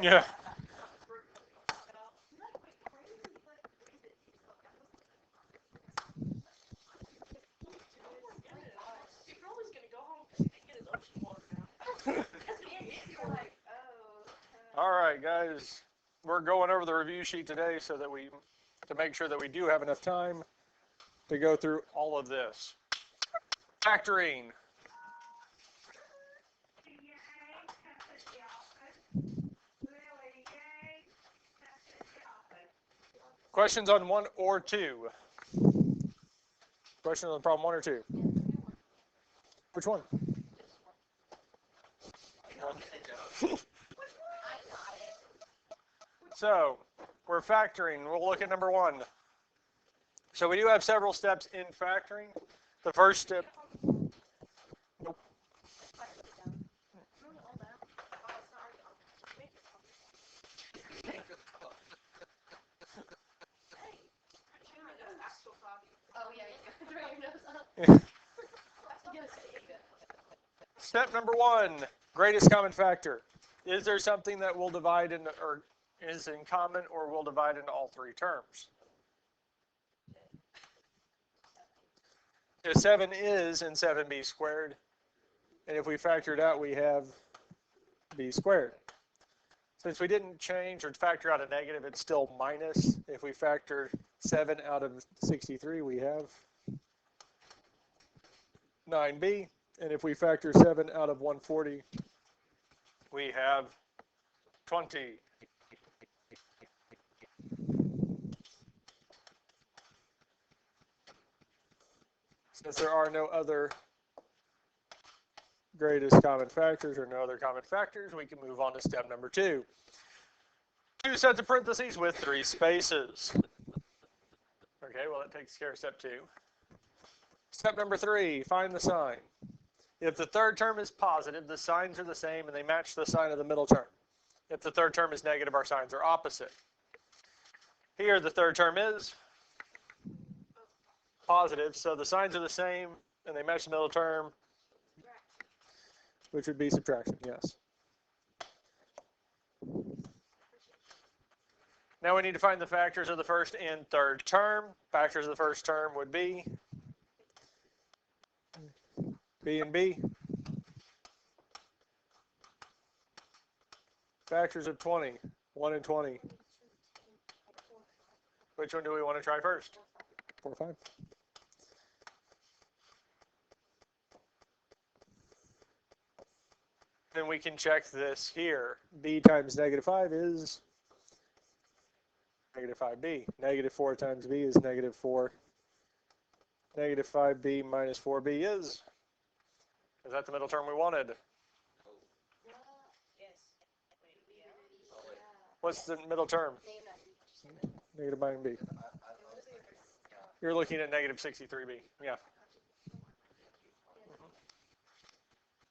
Yeah. All right, guys. We're going over the review sheet today to make sure that we do have enough time to go through all of this. Factoring. Questions on 1 or 2? Questions on problem 1 or 2? Which one? So, we're factoring. We'll look at number 1. So we do have several steps in factoring. The first step. Nope. Step number 1, greatest common factor. Is there something that will divide into, or is in common, or will divide into all 3 terms? If 7 is in 7b squared, and if we factor it out, we have b squared. Since we didn't change or factor out a negative, it's still minus. If we factor 7 out of 63, we have 9b. And if we factor 7 out of 140, we have 20. Since there are no other greatest common factors or no other common factors, we can move on to step number 2. 2 sets of parentheses with 3 spaces. Okay, well, that takes care of step 2. Step number 3, find the sign. If the third term is positive, the signs are the same and they match the sign of the middle term. If the third term is negative, our signs are opposite. Here, the third term is positive, so the signs are the same and they match the middle term, which would be subtraction, yes. Now we need to find the factors of the first and third term. Factors of the first term would be B and B. Factors of 20, 1 and 20. Which one do we want to try first? 4, 5. Then we can check this here. B times negative 5 is negative 5b. Negative 4 times b is negative 4. Negative 5b minus 4b is that the middle term we wanted? What's the middle term? Negative minus b. You're looking at negative 63b. Yeah.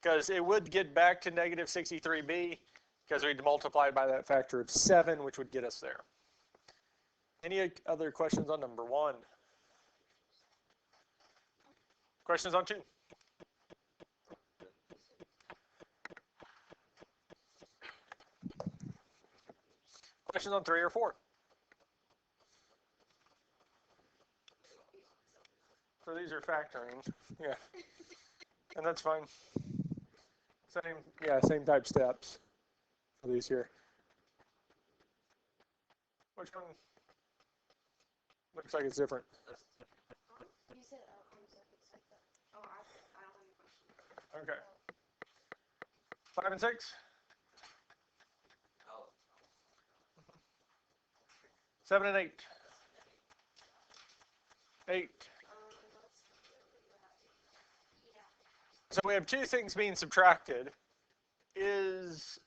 Because it would get back to negative 63b because we'd multiply by that factor of 7, which would get us there. Any other questions on number 1? Questions on 2? Questions on 3 or 4? So these are factoring. Yeah. And that's fine. Same type steps for these here. Which one looks like it's different? Okay. 5 and 6? 7 and 8? 8. So we have 2 things being subtracted. Is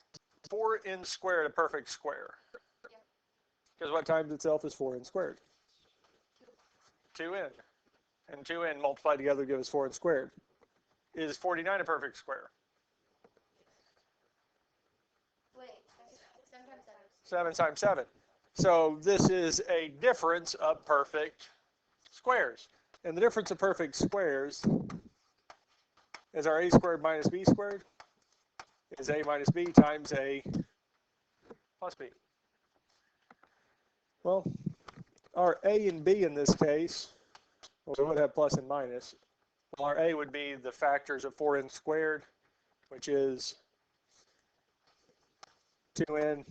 4n squared a perfect square? Because what times itself is 4n squared? 2n. And 2n multiplied together give us 4n squared. Is 49 a perfect square? Wait, 7 times 7 times 7. So this is a difference of perfect squares. And the difference of perfect squares is our a squared minus b squared is a minus b times a plus b. Well, our a and b in this case, well, we would have plus and minus. Well, our a would be the factors of 4n squared, which is 2n,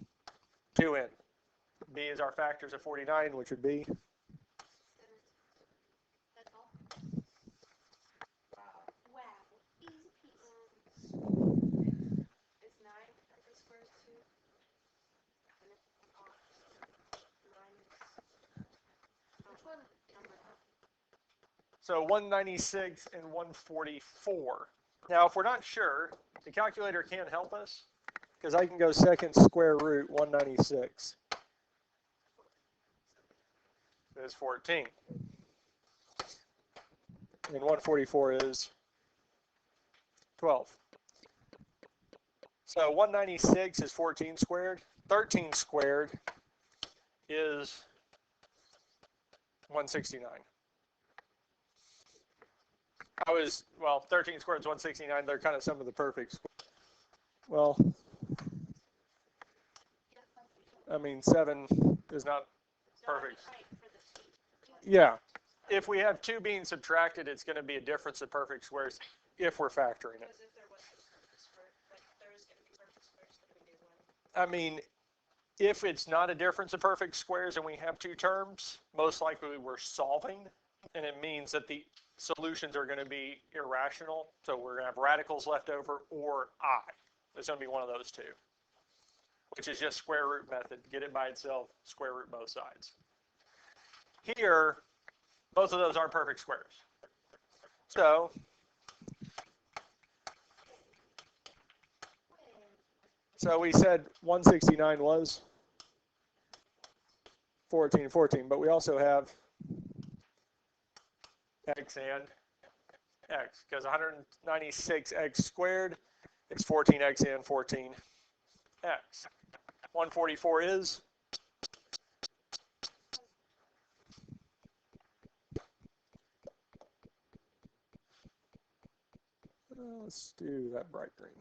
2n. B is our factors of 49, which would be? That's all. Wow. Easy peasy. It's 9 x squared is 2. And it's minus. Which one number? So 196 and 144. Now, if we're not sure, the calculator can help us, because I can go second square root 196 is 14. And 144 is 12. So 196 is 14 squared. 13 squared is 169. Well, 13 squared is 169. They're kind of some of the perfect. Well, I mean, 7 is not perfect. Yeah. If we have 2 being subtracted, it's going to be a difference of perfect squares if we're factoring it. I mean, if it's not a difference of perfect squares and we have 2 terms, most likely we're solving, and it means that the solutions are going to be irrational. So we're going to have radicals left over or I. It's going to be one of those 2, which is just square root method. Get it by itself, square root both sides. Here, both of those aren't perfect squares. So we said 169 was 14, but we also have x and x, because 196x squared is 14x and 14x. 144 is? Let's do that bright green.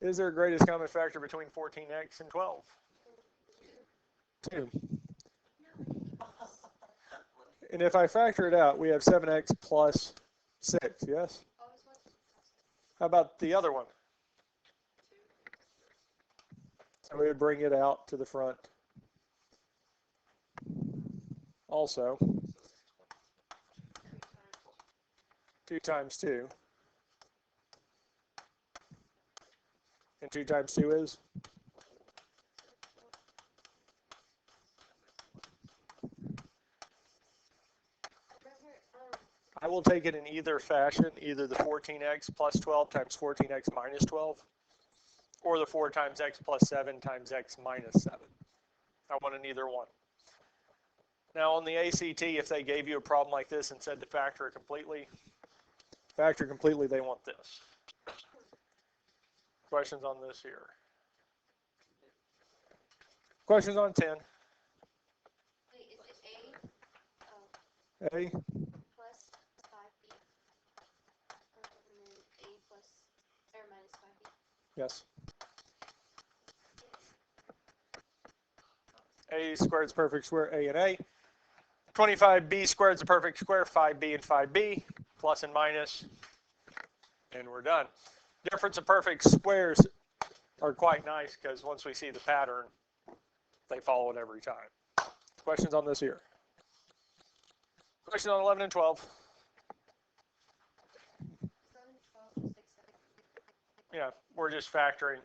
Is there a greatest common factor between 14x and 12? 2. And if I factor it out, we have 7x plus 6, yes? How about the other one? So we would bring it out to the front. Also, 2 times 2. And 2 times 2 is? I will take it in either fashion, either the 14x plus 12 times 14x minus 12, or the 4 times x plus 7 times x minus 7. I want in either one. Now on the ACT, if they gave you a problem like this and said to factor it completely, they want this. Questions on this here? Questions on 10? Wait, is it A? A? Plus 5B. And then A plus, or minus 5B. Yes. A squared is perfect square, A and A. 25b squared is a perfect square, 5b and 5b, plus and minus, and we're done. Difference of perfect squares are quite nice because once we see the pattern, they follow it every time. Questions on this here? Questions on 11 and 12? Yeah, we're just factoring.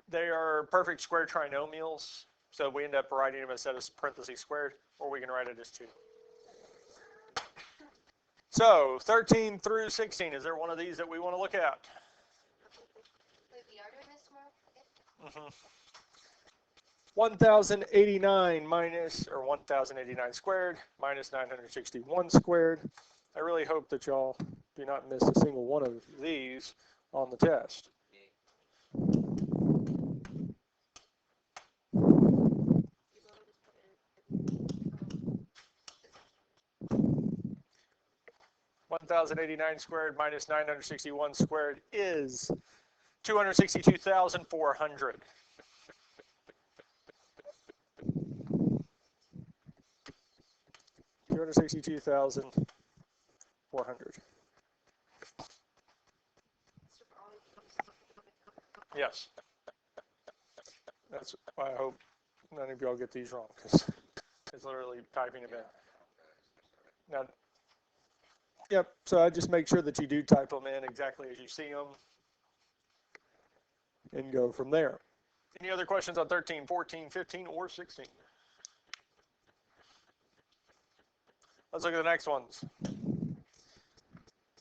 They are perfect square trinomials, so we end up writing them instead of parentheses squared, or we can write it as 2. So 13 through 16, is there one of these that we want to look at? Wait, we are doing this tomorrow? Mm-hmm. 1089 minus, or 1089 squared minus 961 squared. I really hope that y'all do not miss a single one of these on the test. $1,089 squared minus 961 squared is 262,400. 262,400. Yes. That's why I hope none of y'all get these wrong, because it's literally typing them in. Now, yep, so I just make sure that you do type them in exactly as you see them and go from there. Any other questions on 13, 14, 15, or 16? Let's look at the next ones.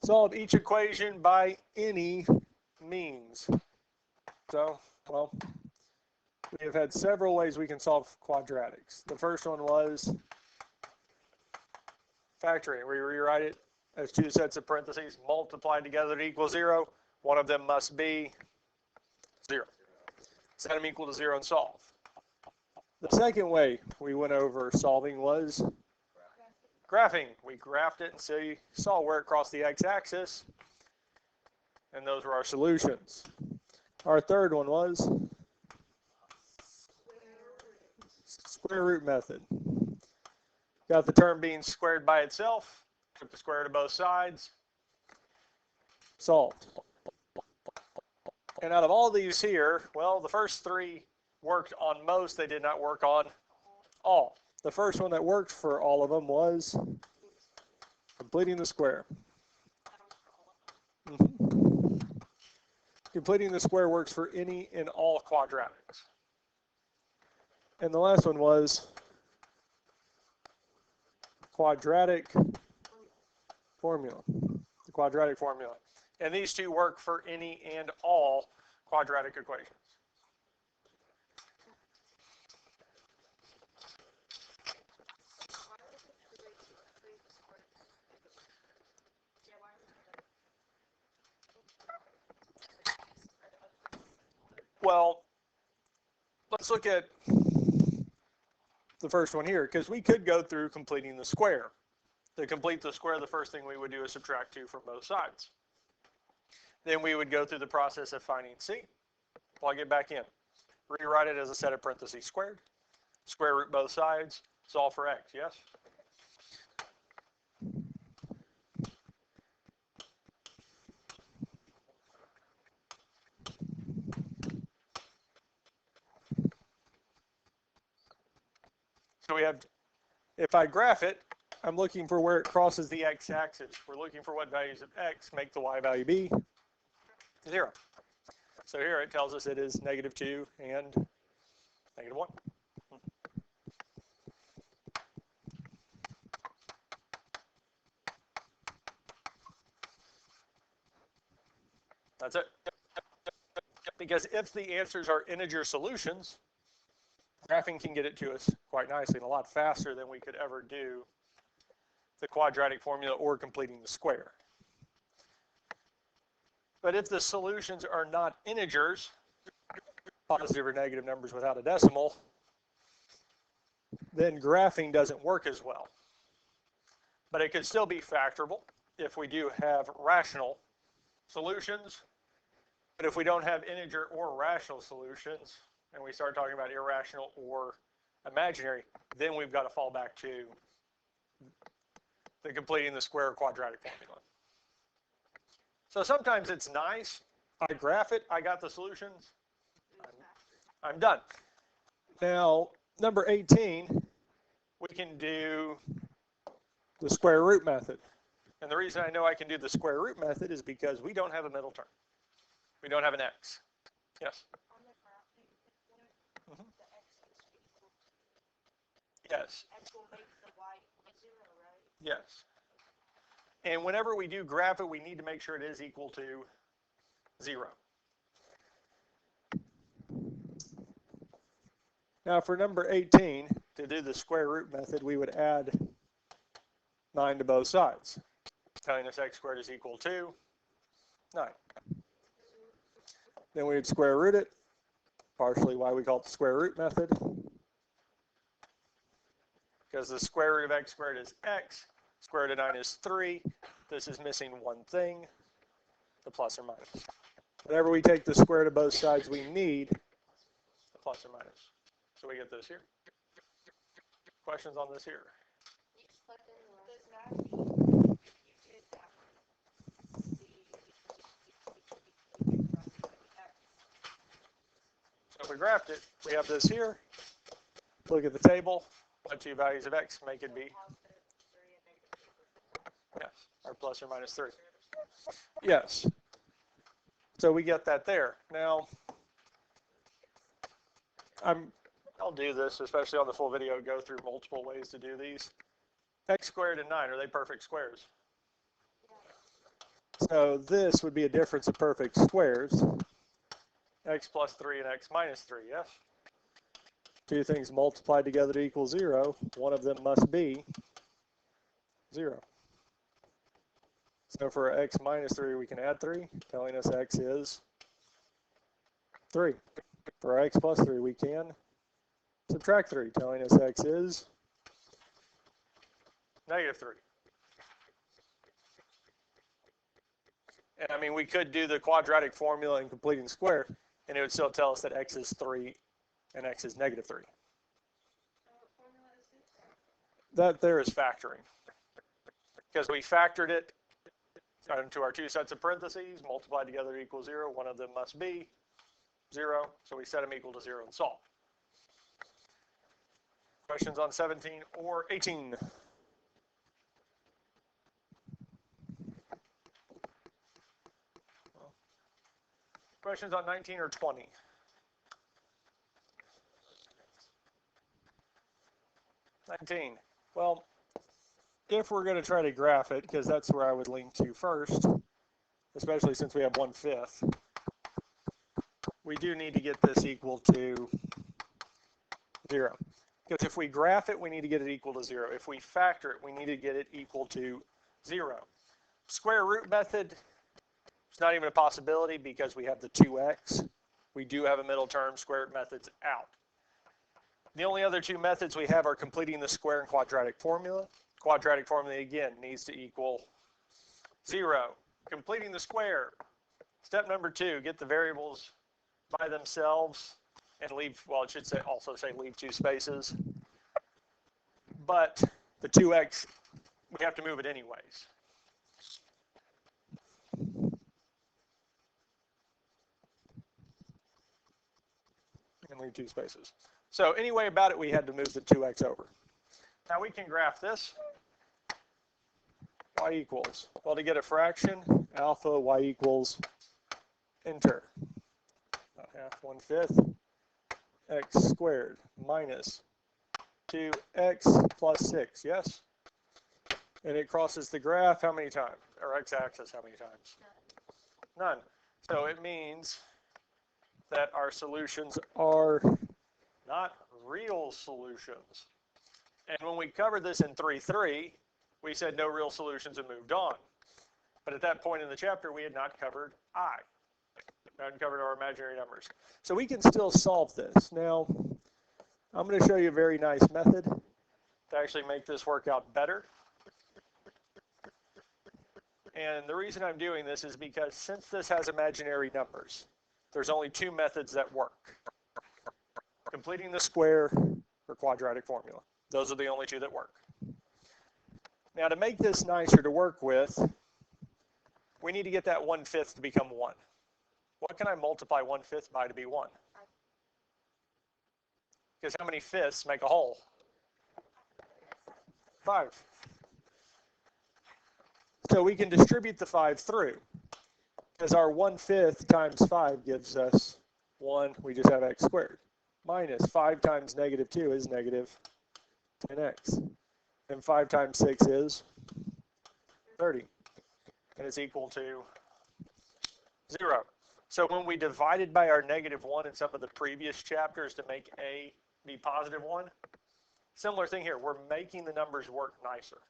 Solve each equation by any means. So, well, we have had several ways we can solve quadratics. The first one was factoring. We rewrite it as two sets of parentheses multiplied together to equal 0. One of them must be 0. Set them equal to 0 and solve. The second way we went over solving was graphing. We graphed it and so you saw where it crossed the x-axis, and those were our solutions. Our third one was square root method. Got the term being squared by itself, took the square root of both sides, solved. And out of all these here, well, the first three worked on most, they did not work on all. The first one that worked for all of them was completing the square. Completing the square works for any and all quadratics. And the last one was quadratic formula. The quadratic formula. And these two work for any and all quadratic equations. Well, let's look at the first one here, because we could go through completing the square. To complete the square, the first thing we would do is subtract 2 from both sides. Then we would go through the process of finding C, plug it back in, rewrite it as a set of parentheses squared, square root both sides, solve for x, yes? So we have, if I graph it, I'm looking for where it crosses the x-axis. We're looking for what values of x make the y value be 0. So here it tells us it is -2 and -1. That's it. Because if the answers are integer solutions, graphing can get it to us quite nicely and a lot faster than we could ever do the quadratic formula or completing the square. But if the solutions are not integers, positive or negative numbers without a decimal, then graphing doesn't work as well. But it could still be factorable if we do have rational solutions. But if we don't have integer or rational solutions, and we start talking about irrational or imaginary, then we've got to fall back to the completing the square quadratic formula. So sometimes it's nice. I graph it, I got the solutions, I'm done. Now, number 18, we can do the square root method. And the reason I know I can do the square root method is because we don't have a middle term. We don't have an x. Yes? Mm-hmm. Yes. X will make the y 0, right? Yes. And whenever we do graph it, we need to make sure it is equal to 0. Now for number 18, to do the square root method, we would add 9 to both sides, telling us x squared is equal to 9. Then we would square root it, partially why we call it the square root method, because the square root of x squared is x, square root of 9 is 3. This is missing one thing, the plus or minus. Whenever we take the square root of both sides, we need the plus or minus. So we get this here. Questions on this here? You just plug in the So if we graphed it, we have this here. Look at the table. What two values of x make it be? Yes, or plus or minus 3. Yes. So we get that there. Now, I'll do this, especially on the full video, go through multiple ways to do these. X squared and 9, are they perfect squares? So this would be a difference of perfect squares. X plus 3 and x minus 3, yes? Two things multiplied together to equal 0. One of them must be 0. So for x minus 3, we can add 3, telling us x is 3. For x plus 3, we can subtract 3, telling us x is negative 3. And I mean, we could do the quadratic formula in completing square, and it would still tell us that x is 3 and x is negative 3. That there is factoring. Because we factored it into our two sets of parentheses, multiplied together equals 0. One of them must be 0, so we set them equal to 0 and solve. Questions on 17 or 18? Questions on 19 or 20? Well, if we're going to try to graph it, because that's where I would link to first, especially since we have 1/5, we do need to get this equal to 0. Because if we graph it, we need to get it equal to 0. If we factor it, we need to get it equal to 0. Square root method, it's not even a possibility because we have the 2x. We do have a middle term, square root method's out. The only other two methods we have are completing the square and quadratic formula. Quadratic formula, again, needs to equal 0. Completing the square. Step number 2, get the variables by themselves and leave, well, it should say also say leave two spaces. But the 2x, we have to move it anyways. And leave two spaces. So anyway about it, we had to move the 2x over. Now we can graph this. Y equals, well, to get a fraction, alpha, y equals, enter. About half, 1/5, x squared minus 2x plus 6, yes? And it crosses the graph how many times? Or x-axis how many times? None. So it means that our solutions are not real solutions. And when we covered this in 3.3, we said no real solutions and moved on. But at that point in the chapter, we had not covered I. We hadn't covered our imaginary numbers. So we can still solve this. Now, I'm going to show you a very nice method to actually make this work out better. And the reason I'm doing this is because since this has imaginary numbers, there's only two methods that work. Completing the square or quadratic formula. Those are the only two that work. Now to make this nicer to work with, we need to get that 1/5 to become 1. What can I multiply 1/5 by to be 1? Because how many fifths make a whole? 5. So we can distribute the 5 through. Because our 1/5 times 5 gives us 1, we just have x squared. Minus 5 times negative 2 is negative 10x. And 5 times 6 is 30. And it's equal to 0. So when we divided by our -1 in some of the previous chapters to make a be positive 1, similar thing here. We're making the numbers work nicer.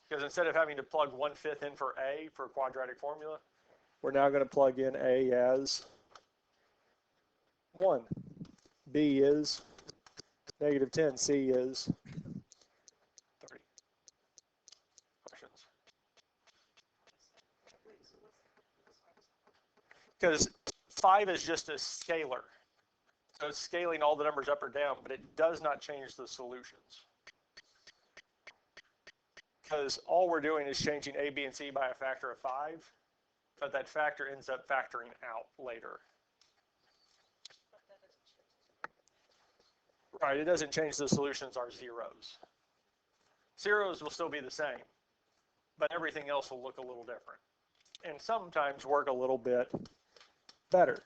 Because instead of having to plug 1/5 in for a for quadratic formula, we're now going to plug in a as 1. B is -10. C is 30. Questions? Because 5 is just a scalar. So it's scaling all the numbers up or down, but it does not change the solutions. because all we're doing is changing a, b, and c by a factor of 5, but that factor ends up factoring out later. Right, it doesn't change the solutions are zeros. Zeros will still be the same, but everything else will look a little different. And sometimes work a little bit better.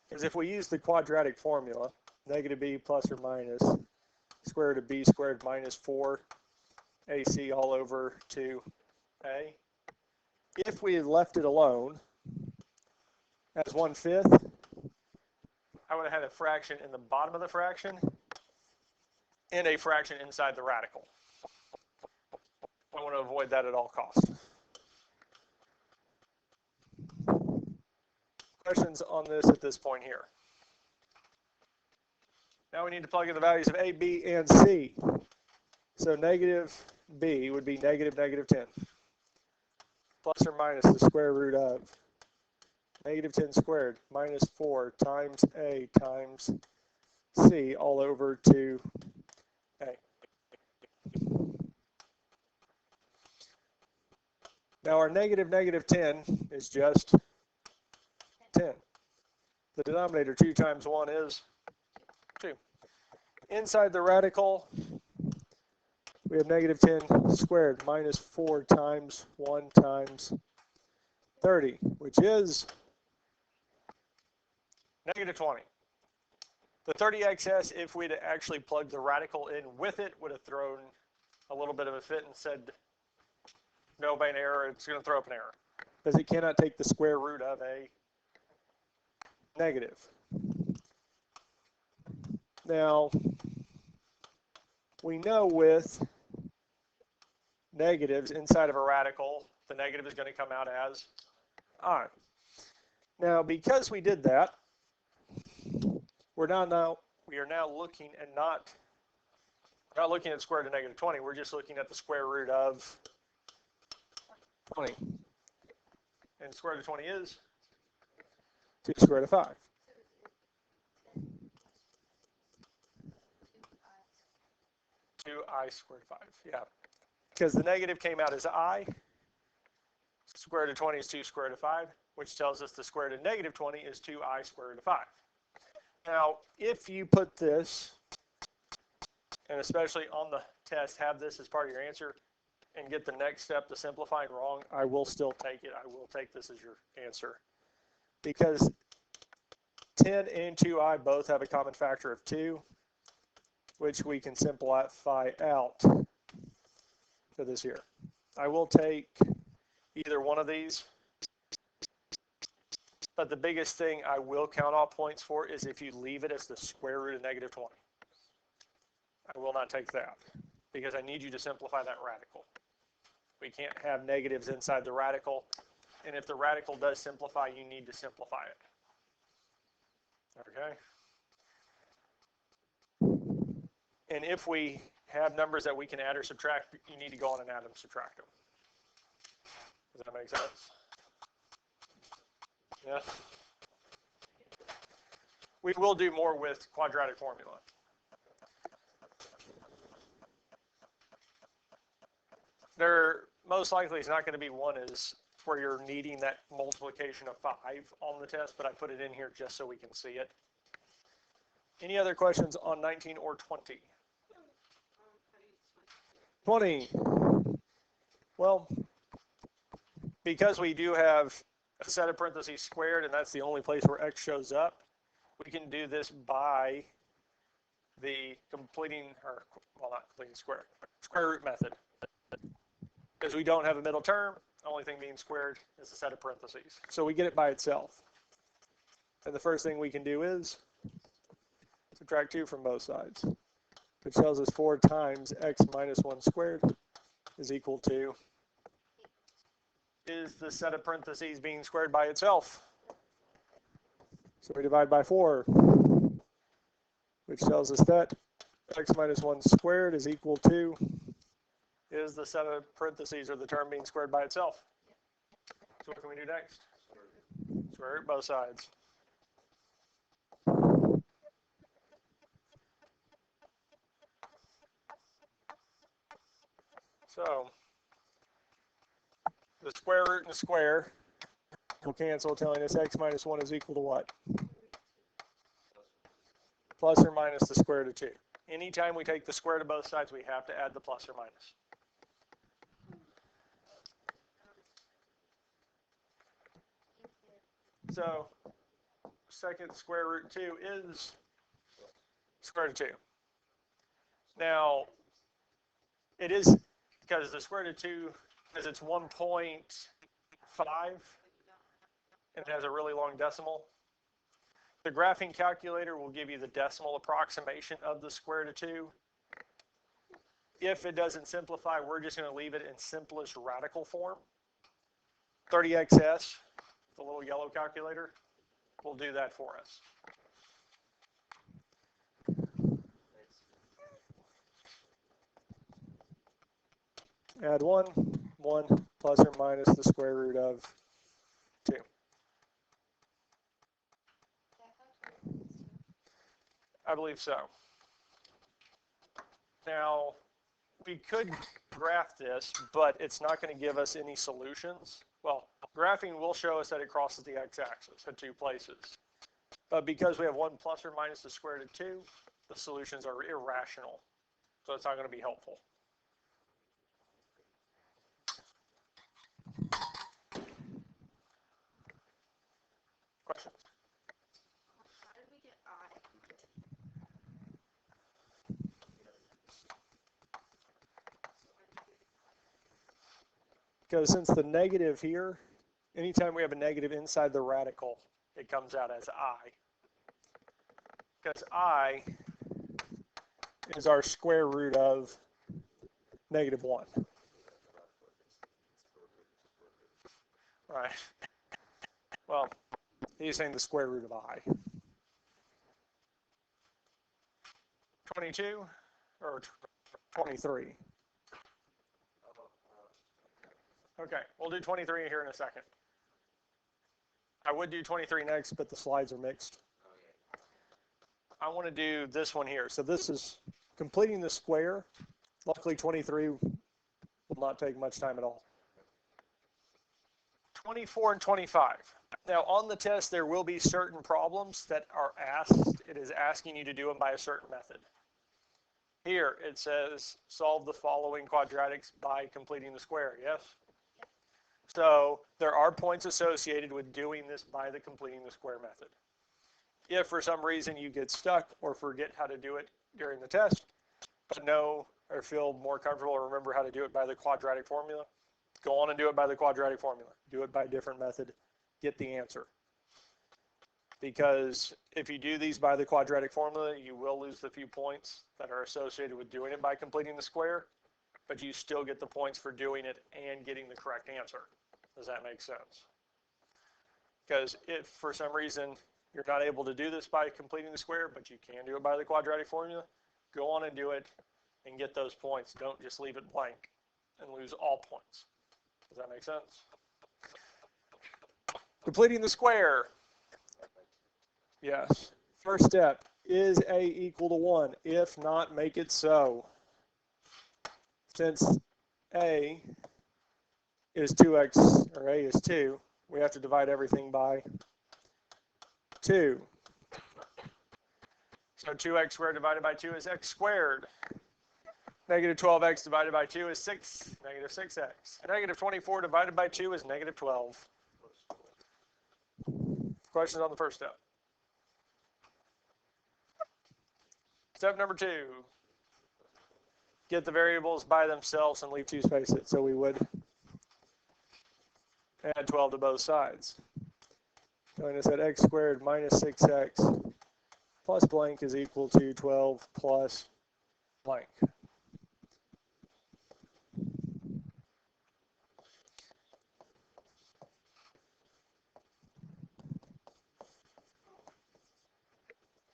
Because if we use the quadratic formula, negative b plus or minus square root of b squared minus 4 ac all over 2a, if we had left it alone as 1/5, I would have had a fraction in the bottom of the fraction and a fraction inside the radical. I want to avoid that at all costs. Questions on this at this point here? Now we need to plug in the values of a, b, and c. So negative b would be negative 10 plus or minus the square root of negative 10 squared minus 4 times a times c all over 2a. Now our negative 10 is just 10. The denominator 2 times 1 is 2. Inside the radical, we have negative 10 squared minus 4 times 1 times 30, which is negative 20. The 30xs, if we'd actually plugged the radical in with it, would have thrown a little bit of a fit and said, no, by an error, it's going to throw up an error. Because it cannot take the square root of a negative. Now, we know with negatives inside of a radical, the negative is going to come out as I. Now, because we did that, we are now looking and not looking at square root of negative 20. We're just looking at the square root of 20. And square root of 20 is 2 square root of 5. I squared 5, yeah. Because the negative came out as I. Square root of 20 is 2 square root of 5, which tells us the square root of negative 20 is 2I square root of 5. Now, if you put this, and especially on the test, have this as part of your answer, and get the next step, the simplifying, wrong, I will still take it. I will take this as your answer. Because 10 and 2I both have a common factor of 2, which we can simplify out for this here. I will take either one of these, but the biggest thing I will count all points for is if you leave it as the square root of negative 20. I will not take that because I need you to simplify that radical. We can't have negatives inside the radical, and if the radical does simplify, you need to simplify it. Okay? And if we have numbers that we can add or subtract, you need to go on and add them, subtract them. Does that make sense? Yeah. We will do more with quadratic formula. There most likely is not going to be one is where you're needing that multiplication of 5 on the test, but I put it in here just so we can see it. Any other questions on 19 or 20? 20. Well, because we do have a set of parentheses squared, and that's the only place where x shows up, we can do this by the completing, or, well, not completing square root method. Because we don't have a middle term, the only thing being squared is the set of parentheses. So we get it by itself. And the first thing we can do is subtract 2 from both sides, which tells us 4 times x minus 1 squared is equal to, is the set of parentheses being squared by itself. So we divide by 4, which tells us that x minus 1 squared is equal to, is the set of parentheses or the term being squared by itself. So what can we do next? Square root both sides. So The square root and the square will cancel, telling us x minus 1 is equal to what? Plus or minus the square root of 2. Anytime we take the square to both sides, we have to add the plus or minus. So second square root 2 is square root of 2. Now, it is, because the square root of 2, because it's 1.5, and it has a really long decimal, the graphing calculator will give you the decimal approximation of the square root of 2. If it doesn't simplify, we're just going to leave it in simplest radical form. 30xs, the little yellow calculator, will do that for us. Add 1 plus or minus the square root of 2. I believe so. Now, we could graph this, but it's not going to give us any solutions. Well, graphing will show us that it crosses the x-axis at 2 places. But because we have 1 plus or minus the square root of 2, the solutions are irrational. So it's not going to be helpful. Questions? How did we get I? Because since the negative here, anytime we have a negative inside the radical, it comes out as I. Because I is our square root of negative 1. Right. Well, he's saying the square root of I. 22 or 23? Okay, we'll do 23 here in a second. I would do 23 next, but the slides are mixed. I want to do this one here. So this is completing the square. Luckily, 23 will not take much time at all. 24 and 25. Now, on the test, there will be certain problems that are asked. It is asking you to do them by a certain method. Here, it says, solve the following quadratics by completing the square, yes? So there are points associated with doing this by the completing the square method. If for some reason you get stuck or forget how to do it during the test, but know or feel more comfortable or remember how to do it by the quadratic formula, go on and do it by the quadratic formula. Do it by a different method. Get the answer. Because if you do these by the quadratic formula, you will lose the few points that are associated with doing it by completing the square, but you still get the points for doing it and getting the correct answer. Does that make sense? Because if for some reason you're not able to do this by completing the square, but you can do it by the quadratic formula, go on and do it and get those points. Don't just leave it blank and lose all points. Does that make sense? Completing the square. Yes. First step, is A equal to 1? If not, make it so. Since A is 2x, or A is 2, we have to divide everything by 2. So 2x squared divided by 2 is x squared. Negative 12x divided by 2 is 6, negative 6x. Negative 24 divided by 2 is negative 12. Questions on the first step? Step number 2. Get the variables by themselves and leave 2 spaces. So we would add 12 to both sides. Telling us that x squared minus 6x plus blank is equal to 12 plus blank.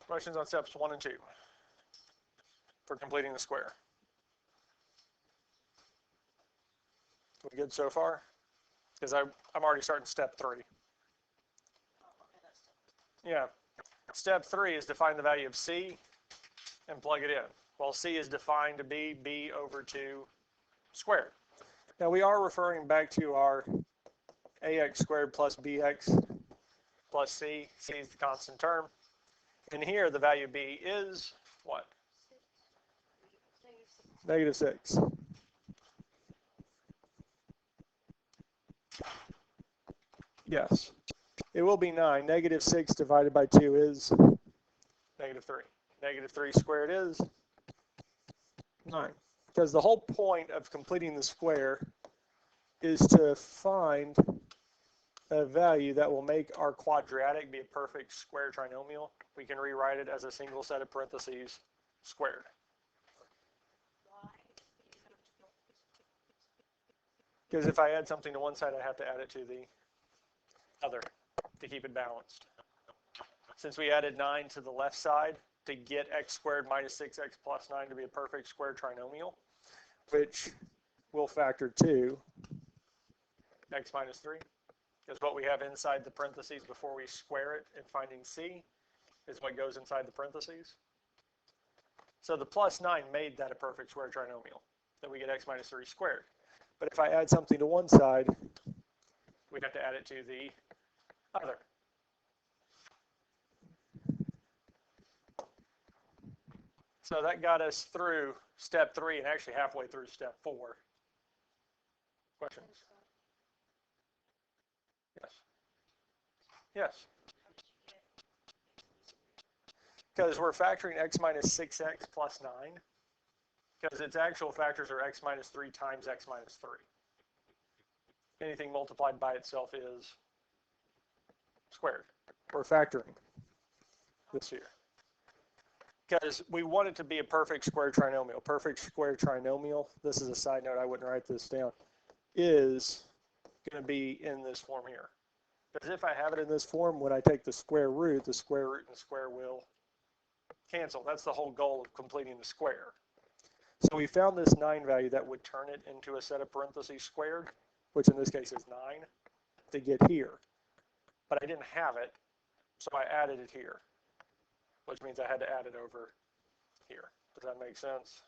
Questions on steps 1 and 2 for completing the square? We good so far? Because I'm already starting step 3. Yeah. Step 3 is to find the value of c and plug it in. Well, c is defined to be b over 2 squared. Now we are referring back to our ax squared plus bx plus c. C is the constant term. And here the value b is what? -6. Yes. It will be 9. -6 divided by 2 is -3. -3 squared is 9. Because the whole point of completing the square is to find a value that will make our quadratic be a perfect square trinomial. We can rewrite it as a single set of parentheses squared. Because if I add something to one side, I have to add it to the other to keep it balanced. Since we added 9 to the left side to get x squared minus 6x plus 9 to be a perfect square trinomial, which will factor 2 x minus 3, is what we have inside the parentheses before we square it, and finding c is what goes inside the parentheses. So the plus 9 made that a perfect square trinomial, that we get x minus 3 squared. But if I add something to one side, we'd have to add it to the other. So that got us through step 3 and actually halfway through step 4. Questions? Yes. Yes. Because we're factoring x minus 6x plus 9, because its actual factors are x minus 3 times x minus 3. Anything multiplied by itself is squared. We're factoring this here. Because we want it to be a perfect square trinomial. Perfect square trinomial, this is a side note, I wouldn't write this down, is going to be in this form here. Because if I have it in this form, when I take the square root and square will cancel. That's the whole goal of completing the square. So we found this 9 value that would turn it into a set of parentheses squared, which in this case is 9, to get here. But I didn't have it, so I added it here, which means I had to add it over here. Does that make sense?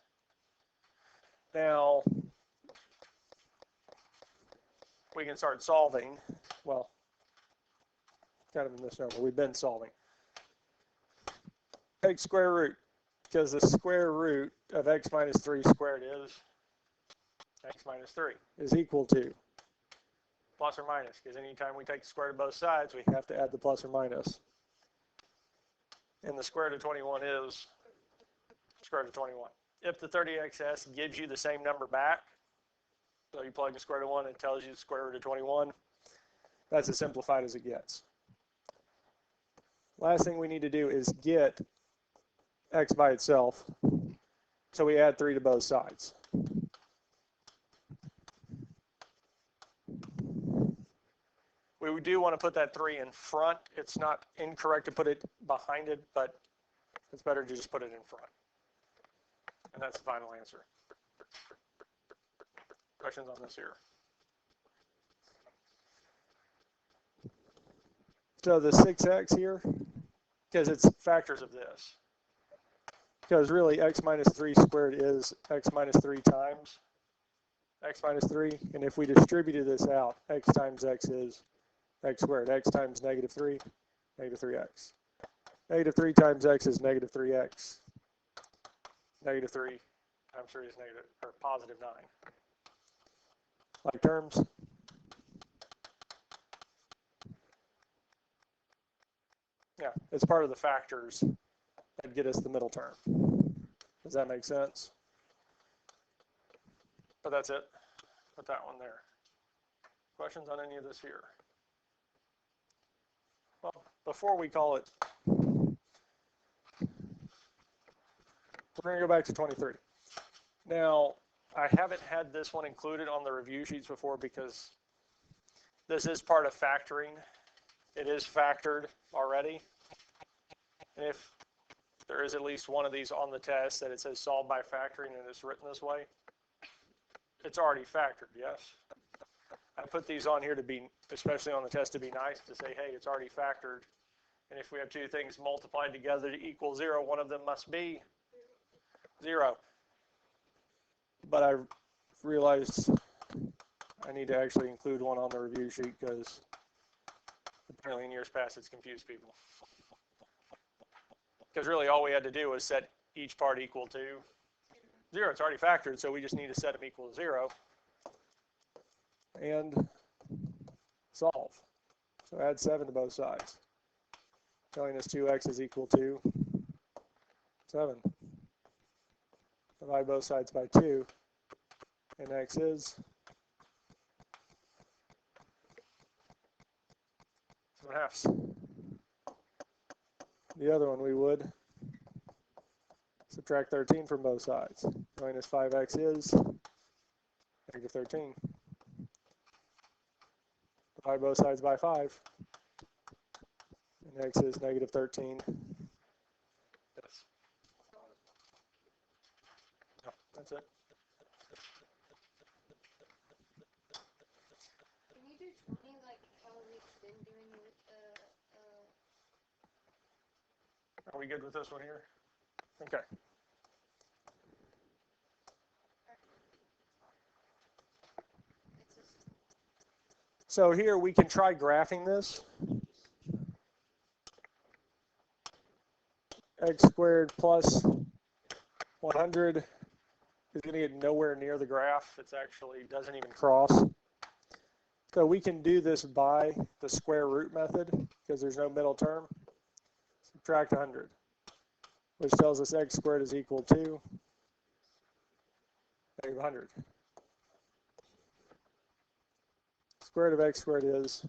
Now, we can start solving. Well, kind of a misnomer. We've been solving. Take square root, because the square root of x minus 3 squared is x minus 3 is equal to plus or minus, because anytime we take the square root of both sides, we have to add the plus or minus. And the square root of 21 is square root of 21. If the 30xs gives you the same number back, so you plug in square root of 1, it tells you the square root of 21, that's as simplified as it gets. Last thing we need to do is get x by itself, so we add 3 to both sides. We do want to put that 3 in front. It's not incorrect to put it behind it, but it's better to just put it in front. And that's the final answer. Questions on this here? So the 6x here, because it's factors of this. Because really x minus 3 squared is x minus 3 times x minus 3. And if we distributed this out, x times x is x squared. X times -3, -3x. -3 times x is -3x. -3 times 3 is positive 9. Like terms? Yeah, it's part of the factors that get us the middle term. Does that make sense? But that's it. Put that one there. Questions on any of this here? Well, before we call it, we're going to go back to 23. Now, I haven't had this one included on the review sheets before because this is part of factoring. It is factored already. And if there is at least one of these on the test that it says solve by factoring and it's written this way, it's already factored, yes? I put these on here to be, especially on the test, to be nice, to say, hey, it's already factored. And if we have two things multiplied together to equal 0, one of them must be 0. But I realized I need to actually include one on the review sheet because apparently in years past it's confused people. Because really all we had to do was set each part equal to 0. It's already factored, so we just need to set them equal to 0 and solve. So add 7 to both sides, telling us 2x is equal to 7. Divide both sides by 2, and x is 7/2. The other one we would subtract 13 from both sides. Minus 5x is negative 13. Divide both sides by 5. And x is negative 13. Yes. No, that's it. Can you do 20 like how we've been doing with Are we good with this one here? Okay. So here we can try graphing this. X squared plus 100 is going to get nowhere near the graph. It actually doesn't even cross. So we can do this by the square root method because there's no middle term. Subtract 100, which tells us x squared is equal to negative 100. Square root of x squared is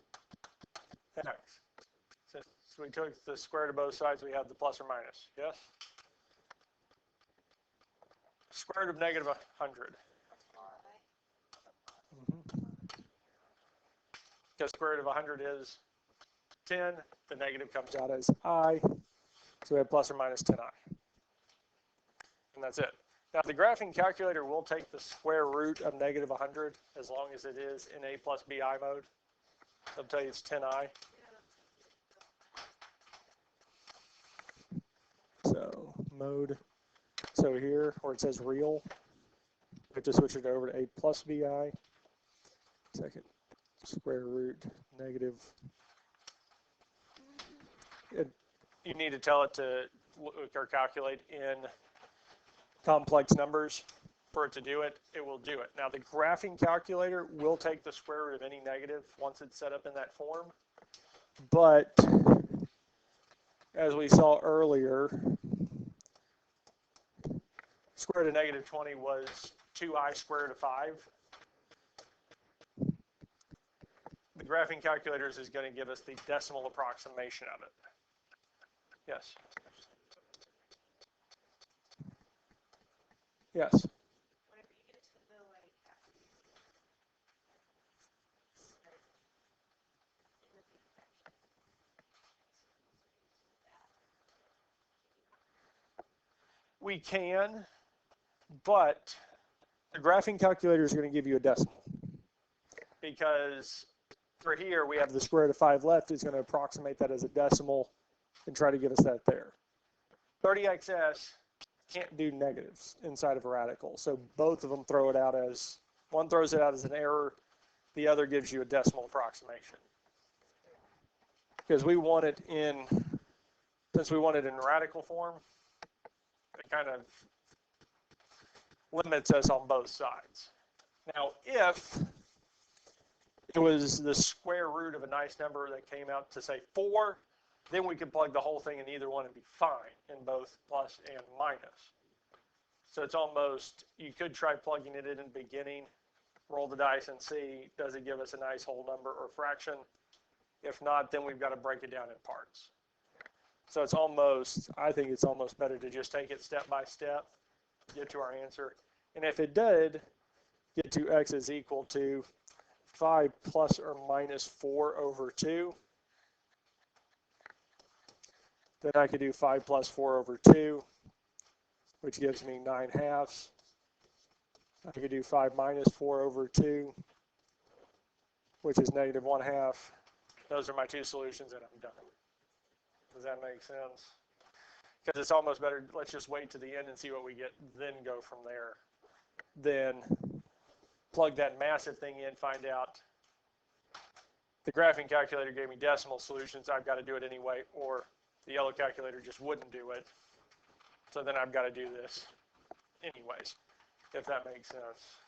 x. Since we took the square root of both sides, we have the plus or minus. Yes? Square root of negative 100. Because square root of 100 is 10, the negative comes out as I, so we have plus or minus 10i. And that's it. Now the graphing calculator will take the square root of negative 100 as long as it is in A plus BI mode. It'll tell you it's 10i. So mode, so here where it says real, we have to switch it over to A plus BI. Second, square root negative. You need to tell it to look or calculate in complex numbers. For it to do it, it will do it. Now the graphing calculator will take the square root of any negative once it's set up in that form. But as we saw earlier, square root of negative 20 was 2i square root of 5. The graphing calculator is going to give us the decimal approximation of it. Yes. Yes. whenever you get to the like We can, but the graphing calculator is going to give you a decimal. Because for here, we have the square root of 5 left. It's going to approximate that as a decimal and try to give us that there. 30xs can't do negatives inside of a radical. So both of them throw it out as, one throws it out as an error, the other gives you a decimal approximation. Because we want it in, since we want it in radical form, it kind of limits us on both sides. Now, if it was the square root of a nice number that came out to say 4, then we could plug the whole thing in either one and be fine in both plus and minus. So it's almost, you could try plugging it in the beginning, roll the dice and see, does it give us a nice whole number or fraction? If not, then we've got to break it down in parts. So it's almost, I think it's almost better to just take it step by step, get to our answer. And if it did get to x is equal to 5 plus or minus 4 over 2, then I could do 5 plus 4 over 2, which gives me 9/2. I could do 5 minus 4 over 2, which is negative 1/2. Those are my two solutions, and I'm done. Does that make sense? Because it's almost better, let's just wait to the end and see what we get, then go from there, than plug that massive thing in, find out. The graphing calculator gave me decimal solutions. I've got to do it anyway, or the yellow calculator just wouldn't do it. So then I've got to do this anyways, if that makes sense.